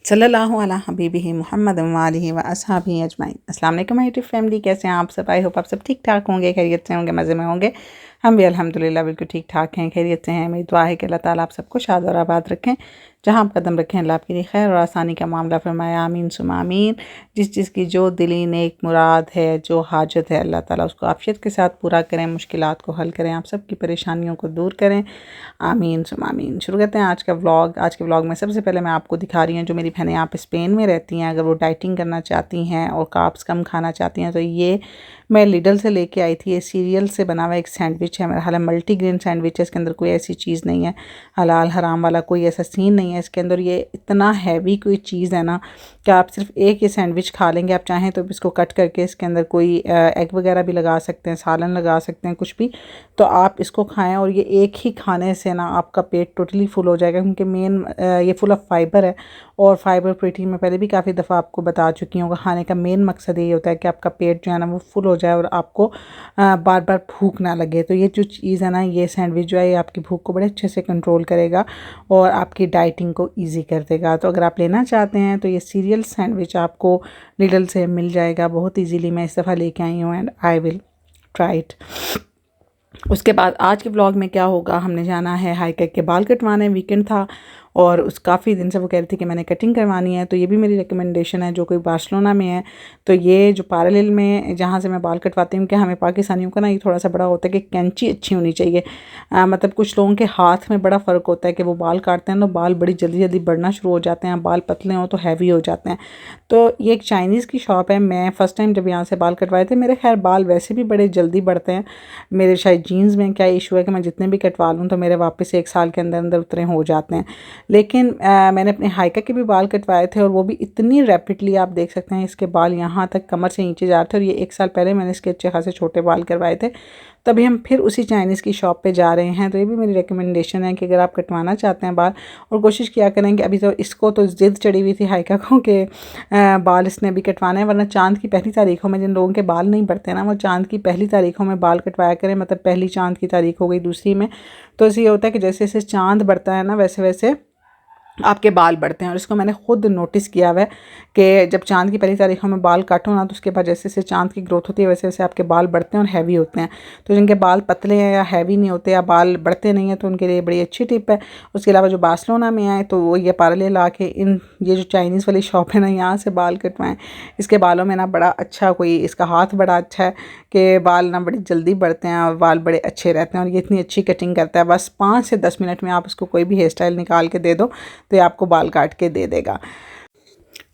सल्लल्लाहु अला हबीबिही मुहम्मद व आलिहि व अस्हाबिही अजमाइन। अस्सलाम वालेकुम माय यूट्यूब फैमिली, कैसे हैं आप सब? आई होप आप सब ठीक ठाक होंगे, खैरियत से होंगे, मज़े में होंगे। हम भी अल्हम्दुलिल्लाह बिल्कुल ठीक ठाक हैं, खैरियत से हैं। मेरी दुआ है कि अल्लाह ताला आप सबको शाद और आबाद रखें। जहाँ आप कदम रखें अल्लाह आपके लिए खैर और आसानी का मामला फरमाए, आमीन सुमा आमीन। जिस चीज़ की जो दिली नेक मुराद है, जो हाजत है, अल्लाह ताला उसको आफियत के साथ पूरा करें, मुश्किलात को हल करें, आप सबकी परेशानियों को दूर करें, आमीन सुमा आमीन। शुरू करते हैं आज का व्लॉग। आज के व्लॉग में सबसे पहले मैं आपको दिखा रही हूँ, जो मेरी बहनें यहाँ पे स्पेन में रहती हैं, अगर वो डाइटिंग करना चाहती हैं और कार्ब्स कम खाना चाहती हैं, तो ये मैं लिडल से लेके आई थी। ये सीरियल से बना हुआ एक सैंडविच है, मेरा हालांकि मल्टीग्रेन सैंडविच है, इसके अंदर कोई ऐसी चीज़ नहीं है, हलाल हराम वाला कोई ऐसा सीन नहीं है इसके अंदर। ये इतना हैवी कोई चीज़ है ना कि आप सिर्फ एक ये सैंडविच खा लेंगे। आप चाहें तो इसको कट करके इसके अंदर कोई एग वगैरह भी लगा सकते हैं, सालन लगा सकते हैं, कुछ भी, तो आप इसको खाएं और ये एक ही खाने से ना आपका पेट टोटली फुल हो जाएगा, क्योंकि मेन ये फुल ऑफ फाइबर है। और फाइबर प्रोटीन में पहले भी काफ़ी दफ़ा आपको बता चुकी हूँ, खाने का मेन मकसद यही होता है कि आपका पेट जो है ना वो फुल हो जाए और आपको बार बार भूख ना लगे। तो ये जो चीज़ है ना, ये सैंडविच जो है ये आपकी भूख को बड़े अच्छे से कंट्रोल करेगा और आपकी डाइटिंग को ईजी कर देगा। तो अगर आप लेना चाहते हैं तो ये सीरियल सैंडविच आपको लिडल से मिल जाएगा बहुत ईजीली। मैं इस दफ़ा लेके आई हूँ and I will try it. उसके बाद आज के ब्लॉग में क्या होगा, हमने जाना है हाइकर के बाल कटवाने। वीकेंड था और उस काफ़ी दिन से वो कह रही थी कि मैंने कटिंग करवानी है, तो ये भी मेरी रिकमेंडेशन है जो कोई बार्सिलोना में है। तो ये जो पैरेलल में जहाँ से मैं बाल कटवाती हूँ, कि हमें पाकिस्तानियों का ना ये थोड़ा सा बड़ा होता है कि कैंची अच्छी होनी चाहिए। मतलब कुछ लोगों के हाथ में बड़ा फ़र्क होता है कि वो बाल काटते हैं तो बाल बड़ी जल्दी जल्दी बढ़ना शुरू हो जाते हैं, बाल पतले हों तो हैवी हो जाते हैं। तो ये एक चाइनीज़ की शॉप है। मैं फ़र्स्ट टाइम जब यहाँ से बाल कटवाए थे, मेरे खैर बाल वैसे भी बड़े जल्दी बढ़ते हैं। मेरे शायद जीन्स में क्या इशू है कि मैं जितने भी कटवा लूँ तो मेरे वापस 1 साल के अंदर अंदर उतरे हो जाते हैं। लेकिन मैंने अपने हाइका के भी बाल कटवाए थे और वो भी इतनी रैपिडली, आप देख सकते हैं इसके बाल यहाँ तक कमर से नीचे जा रहे थे। और ये 1 साल पहले मैंने इसके अच्छे खासे छोटे बाल करवाए थे। तभी हम फिर उसी चाइनीज़ की शॉप पे जा रहे हैं। तो ये भी मेरी रिकमेंडेशन है कि अगर आप कटवाना चाहते हैं बाल, और कोशिश किया करें कि अभी तो इसको तो ज़िद चढ़ी हुई थी हाइका को कि बाल इसने भी कटवाना है, वरना चांद की पहली तारीखों में जिन लोगों के बाल नहीं बढ़ते ना, वो चांद की पहली तारीखों में बाल कटवाया करें। मतलब पहली चांद की तारीख हो गई, दूसरी में, तो इससे ये होता है कि जैसे जैसे चांद बढ़ता है ना, वैसे वैसे आपके बाल बढ़ते हैं। और इसको मैंने खुद नोटिस किया हुआ है कि जब चांद की पहली तारीखों में बाल काटो ना, तो उसके बाद जैसे जैसे चांद की ग्रोथ होती है वैसे वैसे आपके बाल बढ़ते हैं और हैवी होते हैं। तो जिनके बाल पतले हैं या हैवी नहीं होते या बाल बढ़ते नहीं हैं, तो उनके लिए बड़ी अच्छी टिप है। उसके अलावा जो बार्सिलोना में आए तो वो ये पैरेलल आके ये जो चाइनीज़ वाली शॉप है ना, यहाँ से बाल कटवाएँ। इसके बालों में ना बड़ा अच्छा, कोई इसका हाथ बड़ा अच्छा है कि बाल ना बड़ी जल्दी बढ़ते हैं और बाल बड़े अच्छे रहते हैं। और ये इतनी अच्छी कटिंग करता है, बस 5 से 10 मिनट में आप उसको कोई भी हेयर स्टाइल निकाल के दे दो तो ये आपको बाल काट के दे देगा।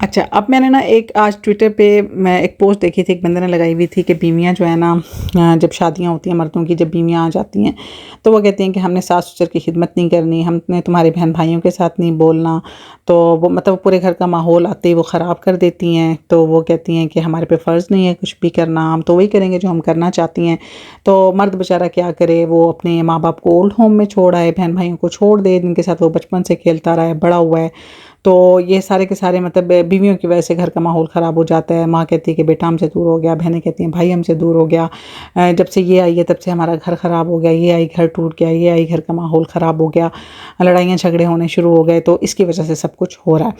अच्छा, अब मैंने ना एक आज ट्विटर पे मैं एक पोस्ट देखी थी, एक बंदे ने लगाई हुई थी कि बीवियाँ जो है ना, जब शादियाँ होती हैं मर्दों की, जब बीवियाँ आ जाती हैं तो वो कहती हैं कि हमने सास ससुर की खिदमत नहीं करनी, हमने तुम्हारे बहन भाइयों के साथ नहीं बोलना। तो वो मतलब पूरे घर का माहौल आते ही वो ख़राब कर देती हैं। तो वो कहती हैं कि हमारे पे फ़र्ज़ नहीं है कुछ भी करना, हम तो वही करेंगे जो हम करना चाहती हैं। तो मर्द बेचारा क्या करे, वो अपने माँ बाप को ओल्ड होम में छोड़ आए, बहन भाइयों को छोड़ दे जिनके साथ वो बचपन से खेलता रहा है, बड़ा हुआ है। तो ये सारे के सारे मतलब बीवियों की वजह से घर का माहौल ख़राब हो जाता है। माँ कहती है कि बेटा हमसे दूर हो गया, बहनें कहती हैं भाई हमसे दूर हो गया, जब से ये आई है तब से हमारा घर ख़राब हो गया, ये आई घर टूट गया, ये आई घर का माहौल ख़राब हो गया, लड़ाइयाँ झगड़े होने शुरू हो गए। तो इसकी वजह से सब कुछ हो रहा है।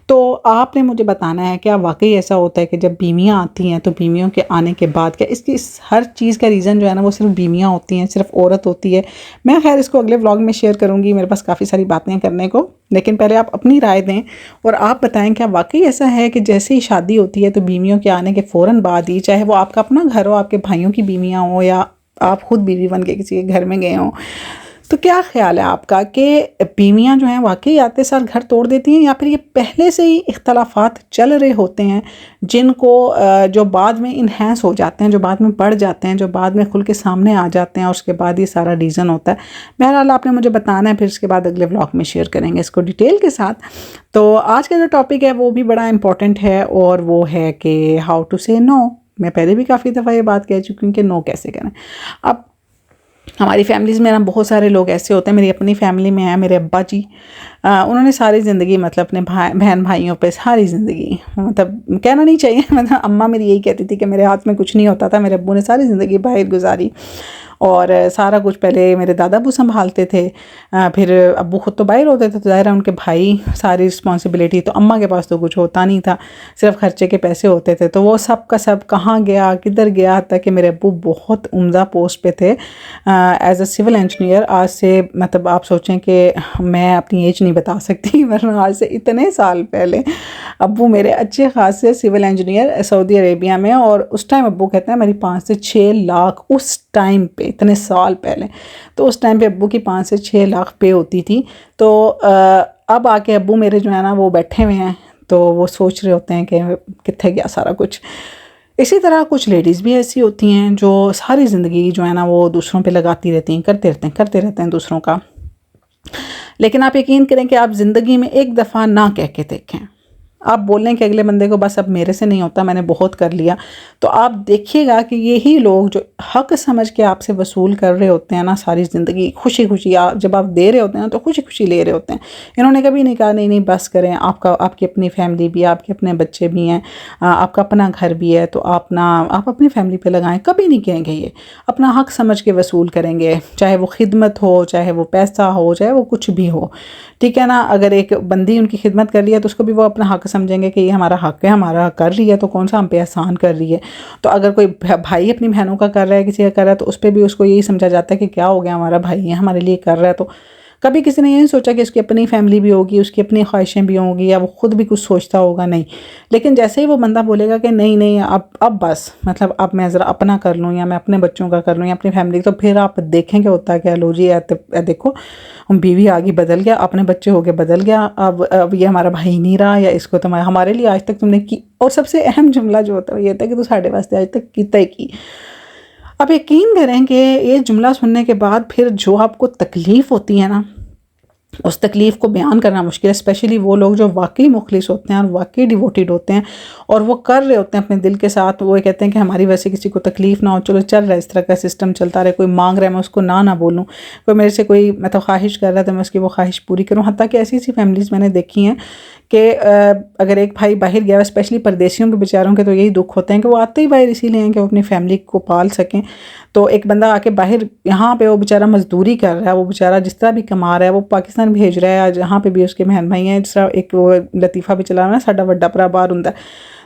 तो आपने मुझे बताना है क्या वाकई ऐसा होता है कि जब बीवियाँ आती हैं तो बीवियों के आने के बाद क्या इसकी हर चीज़ का रीज़न जो है ना वो सिर्फ बीवियाँ होती हैं, सिर्फ औरत होती है? मैं खैर इसको अगले व्लॉग में शेयर करूँगी, मेरे पास काफ़ी सारी बातें करने को, लेकिन पहले आप अपनी राय दें और आप बताएं क्या वाकई ऐसा है कि जैसे ही शादी होती है तो बीवियों के आने के फ़ौरन बाद ही, चाहे वो आपका अपना घर हो, आपके भाइयों की बीवियाँ हो या आप खुद बीवी बन के किसी के घर में गए हों, तो क्या ख़्याल है आपका कि बीवियाँ जो हैं वाकई आते सार घर तोड़ देती हैं, या फिर ये पहले से ही इख्तलाफात चल रहे होते हैं जिनको जो बाद में इन्हेंस हो जाते हैं, जो बाद में बढ़ जाते हैं, जो बाद में खुल के सामने आ जाते हैं और उसके बाद ये सारा रीज़न होता है? बहरहाल आपने मुझे बताना है, फिर उसके बाद अगले व्लॉग में शेयर करेंगे इसको डिटेल के साथ। तो आज का जो टॉपिक है वो भी बड़ा इंपॉर्टेंट है और वो है कि हाउ टू से नो। मैं पहले भी काफ़ी दफ़ा ये बात कह चुकी हूँ कि नो कैसे करें। अब हमारी फैमिलीज़ में ना बहुत सारे लोग ऐसे होते हैं, मेरी अपनी फैमिली में है, मेरे अब्बा जी उन्होंने सारी ज़िंदगी मतलब अपने बहन भाइयों पे सारी ज़िंदगी, मतलब कहना नहीं चाहिए, मतलब अम्मा मेरी यही कहती थी कि मेरे हाथ में कुछ नहीं होता था, मेरे अब्बू ने सारी ज़िंदगी बाहर गुजारी और सारा कुछ पहले मेरे दादा अब्बू संभालते थे, फिर अब्बू खुद तो बाहर होते थे तो ज़ाहिर है उनके भाई सारी रिस्पॉन्सिबिलिटी, तो अम्मा के पास तो कुछ होता नहीं था, सिर्फ खर्चे के पैसे होते थे। तो वो सब का सब कहाँ गया किधर गया, तक कि मेरे अब्बू बहुत उम्दा पोस्ट पे थे एज अ सिविल इंजीनियर। आज से मतलब आप सोचें कि मैं अपनी एज नहीं बता सकती, वरना आज से इतने साल पहले अब्बू मेरे अच्छे खासे सिविल इंजीनियर सऊदी अरेबिया में, और उस टाइम अब्बू कहते हैं मेरी 5 से 6 लाख उस टाइम पे, इतने साल पहले, तो उस टाइम पे अब्बू की 5 से 6 लाख पे होती थी। तो अब आके अब्बू मेरे जो है ना वो बैठे हुए हैं, तो वो सोच रहे होते हैं कि कितने गया सारा कुछ। इसी तरह कुछ लेडीज़ भी ऐसी होती हैं जो सारी ज़िंदगी जो है ना वो दूसरों पे लगाती रहती हैं, करते रहते हैं दूसरों का। लेकिन आप यकीन करें कि आप ज़िंदगी में एक दफ़ा ना कह के देखें, आप बोलें कि अगले बंदे को बस अब मेरे से नहीं होता, मैंने बहुत कर लिया, तो आप देखिएगा कि यही लोग जो हक समझ के आपसे वसूल कर रहे होते हैं ना सारी ज़िंदगी, खुशी खुशी जब आप दे रहे होते हैं ना तो खुशी खुशी ले रहे होते हैं। इन्होंने कभी नहीं कहा नहीं नहीं बस करें, आपकी अपनी फैमिली भी है, आपके अपने बच्चे भी हैं, आपका अपना घर भी है, तो आप अपनी फैमिली पे लगाएं, कभी नहीं कहेंगे ये, अपना हक समझ के वसूल करेंगे, चाहे वो खिदमत हो, चाहे वो पैसा हो, चाहे वो कुछ भी हो, ठीक है ना। अगर एक बंदी उनकी खिदमत कर लिया तो उसको भी वो अपना हक समझेंगे कि ये हमारा हक है, हमारा कर रही है तो कौन सा हम पे एहसान कर रही है। तो अगर कोई भाई अपनी बहनों का कर रहा है, किसी का कर रहा है, तो उस पर भी उसको यही समझा जाता है कि क्या हो गया, हमारा भाई है, हमारे लिए कर रहा है। तो कभी किसी ने ये नहीं सोचा कि उसकी अपनी फैमिली भी होगी, उसकी अपनी ख्वाहिशें भी होंगी, या वो खुद भी कुछ सोचता होगा, नहीं। लेकिन जैसे ही वो बंदा बोलेगा कि नहीं नहीं अब बस, मतलब अब मैं ज़रा अपना कर लूँ, या मैं अपने बच्चों का कर लूँ, या अपनी फैमिली, तो फिर आप देखेंगे होता है क्या, लो जी देखो हम बीवी आगे बदल गया, अपने बच्चे हो गए बदल गया, अब ये हमारा भाई नहीं रहा, या इसको तो हमारे लिए आज तक तुमने की। और सबसे अहम जुमला जो होता है ये था कि तू साढ़े वास्ते आज तक की तय की। अब यकीन करें कि ये जुमला सुनने के बाद फिर जो आपको तकलीफ़ होती है ना, उस तकलीफ़ को बयान करना मुश्किल है। स्पेशली वो लोग जो वाकई मुखलिस होते हैं और वाकई डिवोटेड होते हैं, और वो कर रहे होते हैं अपने दिल के साथ, वो कहते हैं कि हमारी वजह से किसी को तकलीफ़ ना हो, चलो चल रहा है इस तरह का सिस्टम चलता रहे, कोई मांग रहा है मैं उसको ना बोलूँ, कोई मेरे से कोई मतलब ख्वाहिश कर रहा है तो मैं उसकी वो ख्वाहिश पूरी करूँ। हत्ता कि ऐसी फैमिलीज़ मैंने देखी हैं कि अगर एक भाई बाहर गया, स्पेशली परदेशियों के बेचारों के तो यही दुख होते हैं कि वो आते ही बाहर इसीलिए हैं कि वो अपनी फैमिली को पाल सकें। तो एक बंदा आके बाहर यहाँ पे वो बेचारा मजदूरी कर रहा है, वो बेचारा जिस तरह भी कमा रहा है, वो पाकिस्तान भेज रहा है, आज यहाँ पे भी उसके बहन भाई हैं, जिस तरह एक वो लतीफ़ा भी चला रहा है ना, साडा वड्डा भरा बाहर हुंदा है।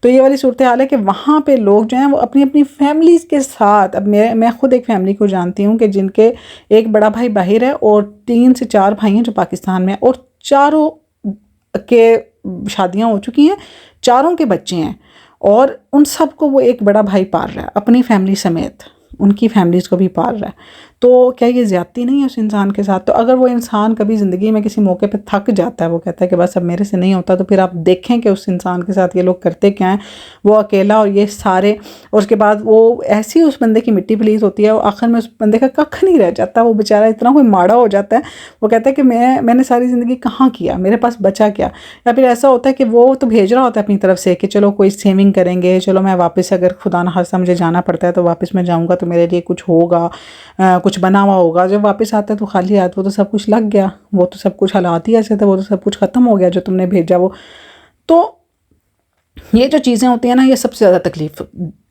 तो ये वाली सूरत हाल है कि वहाँ पे लोग जो हैं वो अपनी अपनी फैमिलीज़ के साथ, अब मैं खुद एक फैमिली को जानती हूँ कि जिनके एक बड़ा भाई बाहर है और 3 से 4 भाई हैं जो पाकिस्तान में, और चारों के शादियाँ हो चुकी हैं, चारों के बच्चे हैं, और उन सबको वो एक बड़ा भाई पाल रहा है, अपनी फैमिली समेत उनकी फैमिलीज़ को भी पाल रहा है। तो क्या ये ज़्यादती नहीं है उस इंसान के साथ? तो अगर वो इंसान कभी ज़िंदगी में किसी मौके पे थक जाता है, वो कहता है कि बस अब मेरे से नहीं होता, तो फिर आप देखें कि उस इंसान के साथ ये लोग करते क्या हैं। वो अकेला और ये सारे, और उसके बाद वो ऐसी उस बंदे की मिट्टी पलीज होती है, वो आखिर में उस बंदे का कख नहीं रह जाता, वो बेचारा इतना कोई माड़ा हो जाता है, वो कहता है कि मैंने सारी ज़िंदगी कहाँ किया, मेरे पास बचा क्या। या फिर ऐसा होता है कि वो तो भेज रहा होता है अपनी तरफ से कि चलो कोई सेविंग करेंगे, चलो मैं वापस, अगर खुदा न खास्ता मुझे जाना पड़ता है तो वापस मैं जाऊँगा तो मेरे लिए कुछ होगा, कुछ बना हुआ होगा। जब वापस आता है तो खाली हाथ, वो तो सब कुछ लग गया, वो तो सब कुछ हालात ही ऐसे थे, वो तो सब कुछ ख़त्म हो गया जो तुमने भेजा वो। तो ये जो चीज़ें होती हैं ना, ये सबसे ज़्यादा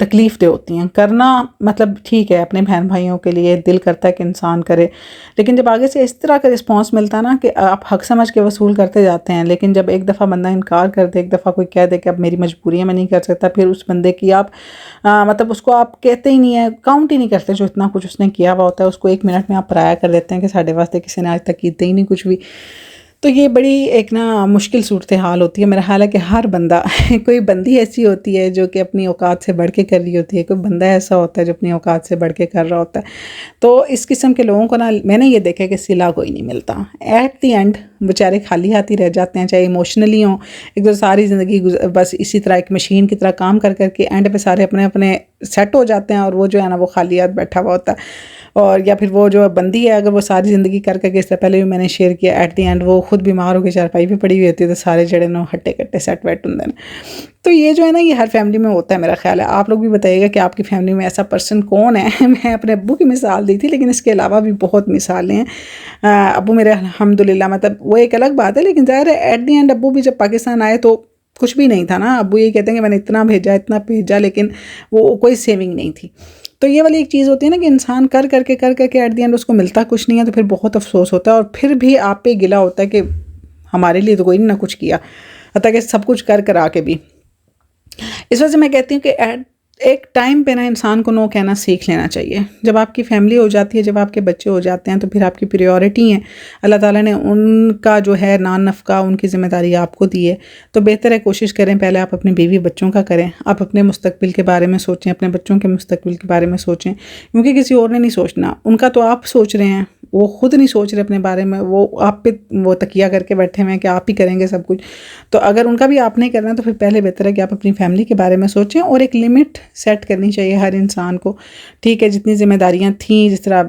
तकलीफ़ दे होती हैं। करना मतलब ठीक है, अपने बहन भाइयों के लिए दिल करता है कि इंसान करे, लेकिन जब आगे से इस तरह का रिस्पॉन्स मिलता है ना कि आप हक समझ के वसूल करते जाते हैं, लेकिन जब एक दफ़ा बंदा इनकार कर दे, एक दफ़ा कोई कह दे कि अब मेरी मजबूरी है मैं नहीं कर सकता, फिर उस बंदे की आप मतलब उसको आप कहते ही नहीं है, काउंट ही नहीं करते जो इतना कुछ उसने किया हुआ होता है, उसको 1 मिनट में आप पराया कर देते हैं कि साढ़े वास्ते किसी ने आज तक कीते ही नहीं कुछ भी। तो ये बड़ी एक ना मुश्किल सूरत हाल होती है। मेरा ख्याल है कि हर बंदा कोई बंदी ऐसी होती है जो कि अपनी औकात से बढ़ के कर रही होती है, कोई बंदा ऐसा होता है जो अपनी औकात से बढ़ के कर रहा होता है। तो इस किस्म के लोगों को ना मैंने ये देखा कि सिला कोई नहीं मिलता, एट दी एंड बेचारे खाली हाथ ही रह जाते हैं, चाहे इमोशनली हों, एक तो सारी ज़िंदगी बस इसी तरह एक मशीन की तरह काम कर करके एंड पे सारे अपने अपने सेट हो जाते हैं और वो जो है ना वो खाली हाथ बैठा हुआ होता है। और या फिर वो जो बंदी है अगर वो सारी ज़िंदगी कर करके, इससे पहले भी मैंने शेयर किया, एट दी एंड वो खुद बीमार होकर चारपाई पे पड़ी हुई होती है, तो सारे जड़े ना हट्टे कट्टे सेट वेट होंगे ना। तो ये जो है ना ये हर फैमिली में होता है मेरा ख्याल है। आप लोग भी बताइएगा कि आपकी फैमिली में ऐसा पर्सन कौन है। मैं अपने अब्बू की मिसाल दी थी, लेकिन इसके अलावा भी बहुत मिसालें हैं। अब्बू मेरे अल्हम्दुलिल्लाह, मतलब वो एक अलग बात है, लेकिन ज़ाहिर है एट दी एंड अब्बू भी जब पाकिस्तान आए तो कुछ भी नहीं था ना। अब्बू ये कहते हैं कि मैंने इतना भेजा, लेकिन वो कोई सेविंग नहीं थी। तो ये वाली एक चीज़ होती है ना कि इंसान कर करके एट दी एंड उसको मिलता कुछ नहीं है, तो फिर बहुत अफसोस होता है और फिर भी आप पे गिला होता है कि हमारे लिए तो कोई ना कुछ किया, हत्ता कि सब कुछ कर आके भी। इस वजह से मैं कहती हूँ कि एक टाइम पे ना इंसान को नो कहना सीख लेना चाहिए। जब आपकी फैमिली हो जाती है, जब आपके बच्चे हो जाते हैं, तो फिर आपकी प्रायोरिटी हैं। अल्लाह ताला ने उनका जो है नान नफ़का, उनकी ज़िम्मेदारी आपको दी है, तो बेहतर है कोशिश करें पहले आप अपनी बीवी बच्चों का करें। आप अपने मुस्तकबिल के बारे में सोचें, अपने बच्चों के मुस्तकबिल के बारे में सोचें, क्योंकि किसी और ने नहीं सोचना। उनका तो आप सोच रहे हैं, वो खुद नहीं सोच रहे अपने बारे में, वो आप पे वो तकिया करके बैठे हुए हैं कि आप ही करेंगे सब कुछ। तो अगर उनका भी आप नहीं करना है, तो फिर पहले बेहतर है कि आप अपनी फैमिली के बारे में सोचें और एक लिमिट सेट करनी चाहिए हर इंसान को। ठीक है, जितनी ज़िम्मेदारियां थीं, जिस तरह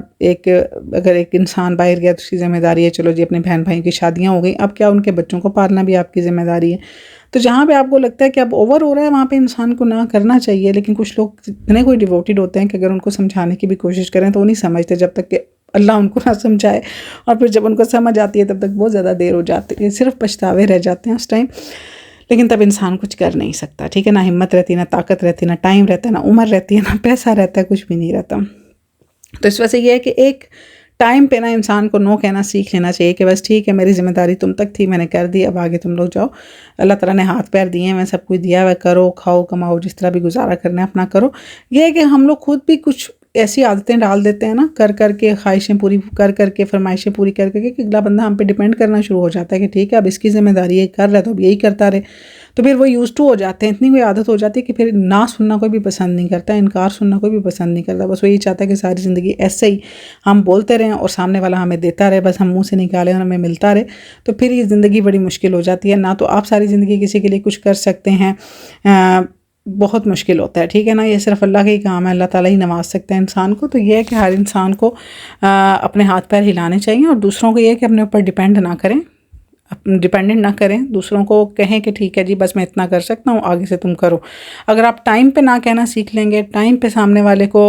अगर एक इंसान बाहर गया तो उसकी ज़िम्मेदारी है, चलो जी अपने बहन भाई की शादियाँ हो गई, अब क्या उनके बच्चों को पालना भी आपकी ज़िम्मेदारी है। तो जहाँ पे आपको लगता है कि अब ओवर हो रहा है, वहाँ पे इंसान को ना करना चाहिए। लेकिन कुछ लोग इतने कोई डिवोटेड होते हैं कि अगर उनको समझाने की भी कोशिश करें तो वो नहीं समझते, जब तक कि अल्लाह उनको ना समझाए। और फिर जब उनको समझ आती है तब तक बहुत ज़्यादा देर हो जाती है, सिर्फ पछतावे रह जाते हैं उस टाइम। लेकिन तब इंसान कुछ कर नहीं सकता, ठीक है ना, हिम्मत रहती, ना ताकत रहती, ना टाइम रहता, ना उम्र रहती है, ना पैसा रहता है, कुछ भी नहीं रहता। तो इस वजह से ये है कि एक टाइम पे ना इंसान को नो कहना सीख लेना चाहिए कि बस ठीक है, मेरी ज़िम्मेदारी तुम तक थी, मैंने कर दी, अब आगे तुम लोग जाओ। अल्लाह ताला ने हाथ पैर दिए हैं, मैं सब कुछ दिया है, करो खाओ कमाओ, जिस तरह भी गुजारा करना है अपना करो। ये है कि हम लोग खुद भी कुछ ऐसी आदतें डाल देते हैं ना, कर करके ख्वाहिशें पूरी कर करके, फरमाइशें पूरी कर करके, कि अगला बंदा हम पे डिपेंड करना शुरू हो जाता है कि ठीक है अब इसकी ज़िम्मेदारी ये कर रहा है तो अब यही करता रहे। तो फिर वो यूज़ टू हो जाते हैं, इतनी कोई आदत हो जाती है कि फिर ना सुनना कोई भी पसंद नहीं करता, इनकार सुनना कोई भी पसंद नहीं करता। बस वो यही चाहता है कि सारी ज़िंदगी ऐसे ही हम बोलते रहें और सामने वाला हमें देता रहे, बस हम मुँह से निकालें और हमें मिलता रहे। तो फिर ये ज़िंदगी बड़ी मुश्किल हो जाती है। ना तो आप सारी ज़िंदगी किसी के लिए कुछ कर सकते हैं, बहुत मुश्किल होता है, ठीक है ना। ये सिर्फ अल्लाह का ही काम है, अल्लाह ताला ही नवाज सकता है इंसान को। तो ये है कि हर इंसान को अपने हाथ पैर हिलाने चाहिए और दूसरों को ये है कि अपने ऊपर डिपेंड ना करें, डिपेंडेंट ना करें। दूसरों को कहें कि ठीक है जी बस मैं इतना कर सकता हूँ, आगे से तुम करो। अगर आप टाइम पे ना कहना सीख लेंगे, टाइम पे सामने वाले को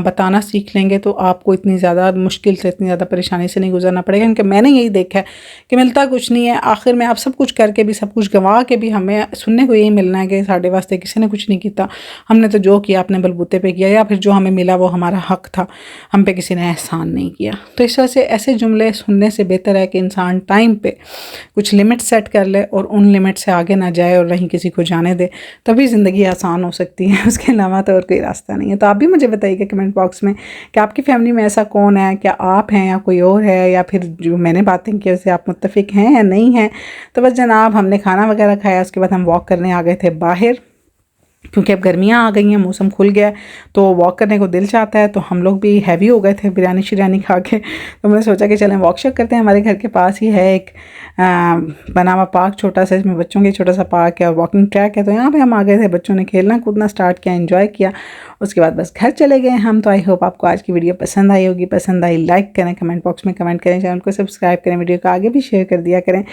बताना सीख लेंगे, तो आपको इतनी ज़्यादा मुश्किल से, इतनी ज़्यादा परेशानी से नहीं गुजरना पड़ेगा। क्योंकि मैंने यही देखा है कि मिलता कुछ नहीं है, आखिर में आप सब कुछ करके भी, सब कुछ गंवा के भी हमें सुनने को यही मिलना है कि साढ़े वास्ते किसी ने कुछ नहीं किया, हमने तो जो किया अपने बलबूते पे किया, या फिर जो हमें मिला वो हमारा हक था, हम पे किसी ने एहसान नहीं किया। तो इस वजह से ऐसे जुमले सुनने से बेहतर है कि इंसान टाइम पे कुछ लिमिट सेट कर ले और उन लिमिट से आगे ना जाए और नहीं किसी को जाने दे, तभी ज़िंदगी आसान हो सकती है। उसके अलावा तो और कोई रास्ता नहीं है। तो आप भी मुझे बताइएगा कमेंट बॉक्स में कि आपकी फैमिली में ऐसा कौन है, क्या आप हैं या कोई और है, या फिर जो मैंने बातें की उससे आप मुत्तफिक हैं या नहीं हैं। तो बस जनाब, हमने खाना वगैरह खाया, उसके बाद हम वॉक करने आ गए थे बाहर, क्योंकि अब गर्मियाँ आ गई हैं, मौसम खुल गया है, तो वॉक करने को दिल चाहता है। तो हम लोग भी हैवी हो गए थे बिरयानी शिरयानी खा के, तो मैंने सोचा कि चलें वॉक शॉक करते हैं। हमारे घर के पास ही है एक बना हुआ पार्क छोटा सा, इसमें बच्चों के छोटा सा पार्क है और वॉकिंग ट्रैक है। तो यहाँ पे हम आ गए थे, बच्चों ने खेलना कूदना स्टार्ट किया, एंजॉय किया, उसके बाद बस घर चले गए हम। तो आई होप आपको आज की वीडियो पसंद आई होगी। पसंद आई लाइक करें, कमेंट बॉक्स में कमेंट करें, चैनल को सब्सक्राइब करें, वीडियो को आगे भी शेयर कर दिया करें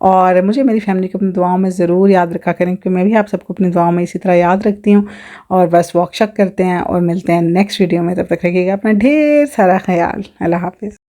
और मुझे मेरी फैमिली को अपनी दुआओं में ज़रूर याद रखा करें, क्योंकि मैं भी आप सबको अपनी दुआओं में इसी तरह याद रखती हूँ। और बस वॉक शॉक करते हैं और मिलते हैं नेक्स्ट वीडियो में। तब तक रखिएगा अपना ढेर सारा ख्याल। अल्लाह हाफिज़।